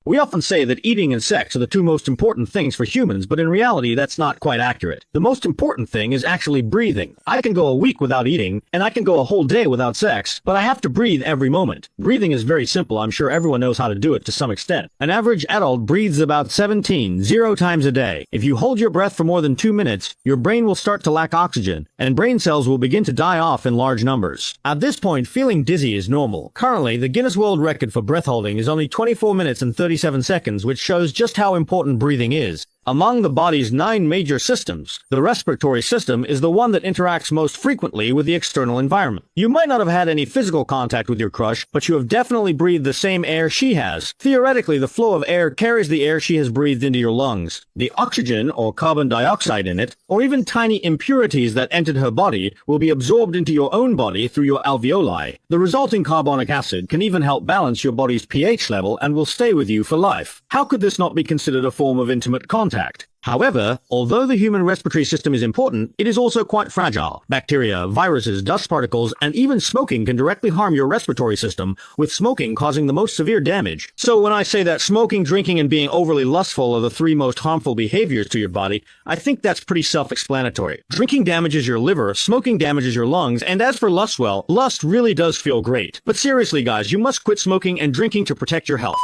We often say that eating and sex are the two most important things for humans, but in reality that's not quite accurate. The most important thing is actually breathing. I can go a week without eating, and I can go a whole day without sex, but I have to breathe every moment. Breathing is very simple. I'm sure everyone knows how to do it to some extent. An average adult breathes about 0 times a day. If you hold your breath for more than 2 minutes, your brain will start to lack oxygen, and brain cells will begin to die off in large numbers. At this point, feeling dizzy is normal. Currently, the Guinness World Record for breath holding is only 24 minutes and 37 seconds, which shows just how important breathing is. Among the body's 9 major systems, the respiratory system is the one that interacts most frequently with the external environment. You might not have had any physical contact with your crush, but you have definitely breathed the same air she has. Theoretically, the flow of air carries the air she has breathed into your lungs. The oxygen or carbon dioxide in it, or even tiny impurities that entered her body, will be absorbed into your own body through your alveoli. The resulting carbonic acid can even help balance your body's pH level and will stay with you for life. How could this not be considered a form of intimate contact? However, although the human respiratory system is important, it is also quite fragile. Bacteria, viruses, dust particles, and even smoking can directly harm your respiratory system, with smoking causing the most severe damage. So when I say that smoking, drinking, and being overly lustful are the 3 most harmful behaviors to your body, I think that's pretty self-explanatory. Drinking damages your liver, smoking damages your lungs, and as for lust, well, lust really does feel great. But seriously guys, you must quit smoking and drinking to protect your health.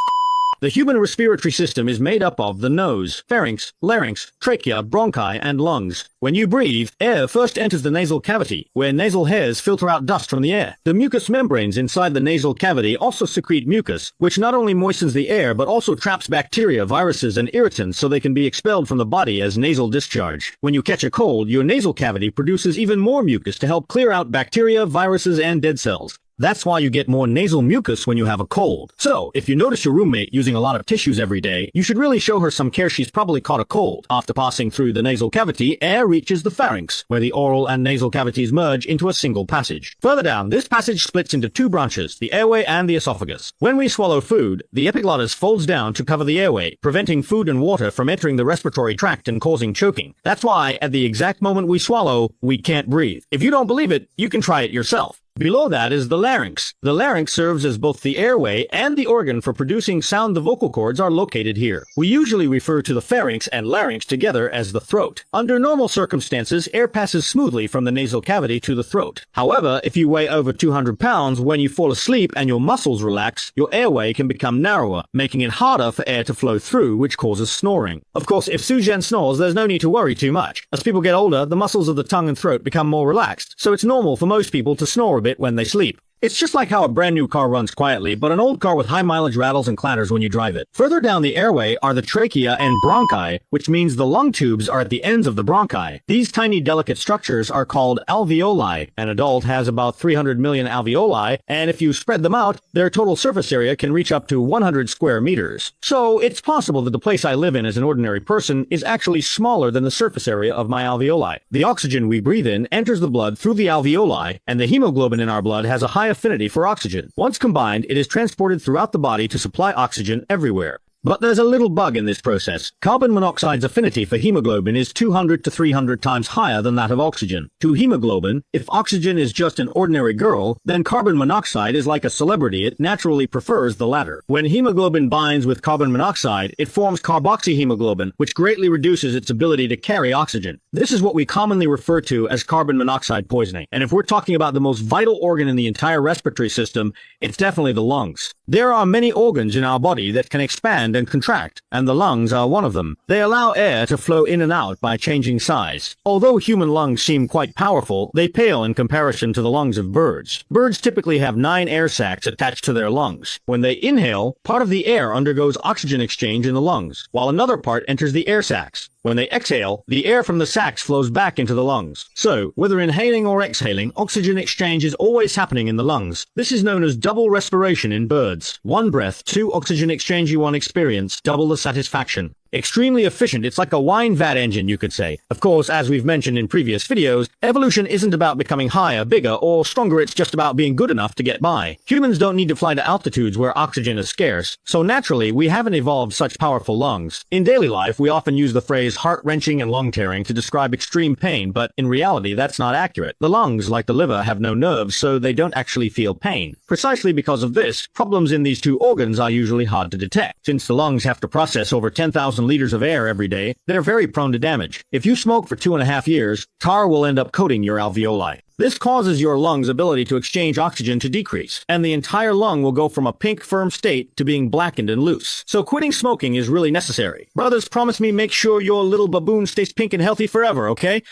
The human respiratory system is made up of the nose, pharynx, larynx, trachea, bronchi, and lungs. When you breathe, air first enters the nasal cavity, where nasal hairs filter out dust from the air. The mucous membranes inside the nasal cavity also secrete mucus, which not only moistens the air, but also traps bacteria, viruses, and irritants so they can be expelled from the body as nasal discharge. When you catch a cold, your nasal cavity produces even more mucus to help clear out bacteria, viruses, and dead cells. That's why you get more nasal mucus when you have a cold. So, if you notice your roommate using a lot of tissues every day, you should really show her some care. She's probably caught a cold. After passing through the nasal cavity, air reaches the pharynx, where the oral and nasal cavities merge into a single passage. Further down, this passage splits into 2 branches, the airway and the esophagus. When we swallow food, the epiglottis folds down to cover the airway, preventing food and water from entering the respiratory tract and causing choking. That's why, at the exact moment we swallow, we can't breathe. If you don't believe it, you can try it yourself. Below that is the larynx. The larynx serves as both the airway and the organ for producing sound. The vocal cords are located here. We usually refer to the pharynx and larynx together as the throat. Under normal circumstances, air passes smoothly from the nasal cavity to the throat. However, if you weigh over 200 pounds, when you fall asleep and your muscles relax, your airway can become narrower, making it harder for air to flow through, which causes snoring. Of course, if Sujan snores, there's no need to worry too much. As people get older, the muscles of the tongue and throat become more relaxed, so it's normal for most people to snore a bit when they sleep. It's just like how a brand new car runs quietly, but an old car with high mileage rattles and clatters when you drive it. Further down the airway are the trachea and bronchi, which means the lung tubes are at the ends of the bronchi. These tiny delicate structures are called alveoli. An adult has about 300 million alveoli, and if you spread them out, their total surface area can reach up to 100 square meters. So it's possible that the place I live in as an ordinary person is actually smaller than the surface area of my alveoli. The oxygen we breathe in enters the blood through the alveoli, and the hemoglobin in our blood has a high affinity for oxygen. Once combined, it is transported throughout the body to supply oxygen everywhere. But there's a little bug in this process. Carbon monoxide's affinity for hemoglobin is 200 to 300 times higher than that of oxygen. To hemoglobin, if oxygen is just an ordinary girl, then carbon monoxide is like a celebrity. It naturally prefers the latter. When hemoglobin binds with carbon monoxide, it forms carboxyhemoglobin, which greatly reduces its ability to carry oxygen. This is what we commonly refer to as carbon monoxide poisoning. And if we're talking about the most vital organ in the entire respiratory system, it's definitely the lungs. There are many organs in our body that can expand and contract, and the lungs are one of them. They allow air to flow in and out by changing size. Although human lungs seem quite powerful, they pale in comparison to the lungs of birds. Birds typically have 9 air sacs attached to their lungs. When they inhale, part of the air undergoes oxygen exchange in the lungs, while another part enters the air sacs. When they exhale, the air from the sacs flows back into the lungs. So, whether inhaling or exhaling, oxygen exchange is always happening in the lungs. This is known as double respiration in birds. 1 breath, 2 oxygen exchange, 1 experience, double the satisfaction. Extremely efficient. It's like a wine vat engine, you could say. Of course, as we've mentioned in previous videos, evolution isn't about becoming higher, bigger, or stronger. It's just about being good enough to get by. Humans don't need to fly to altitudes where oxygen is scarce, so naturally, we haven't evolved such powerful lungs. In daily life, we often use the phrase heart-wrenching and lung tearing to describe extreme pain, but in reality, that's not accurate. The lungs, like the liver, have no nerves, so they don't actually feel pain. Precisely because of this, problems in these two organs are usually hard to detect. Since the lungs have to process over 10,000 liters of air every day, they're very prone to damage. If you smoke for 2.5 years, tar will end up coating your alveoli. This causes your lung's ability to exchange oxygen to decrease, and the entire lung will go from a pink, firm state to being blackened and loose. So quitting smoking is really necessary. Brothers, promise me make sure your little baboon stays pink and healthy forever, okay?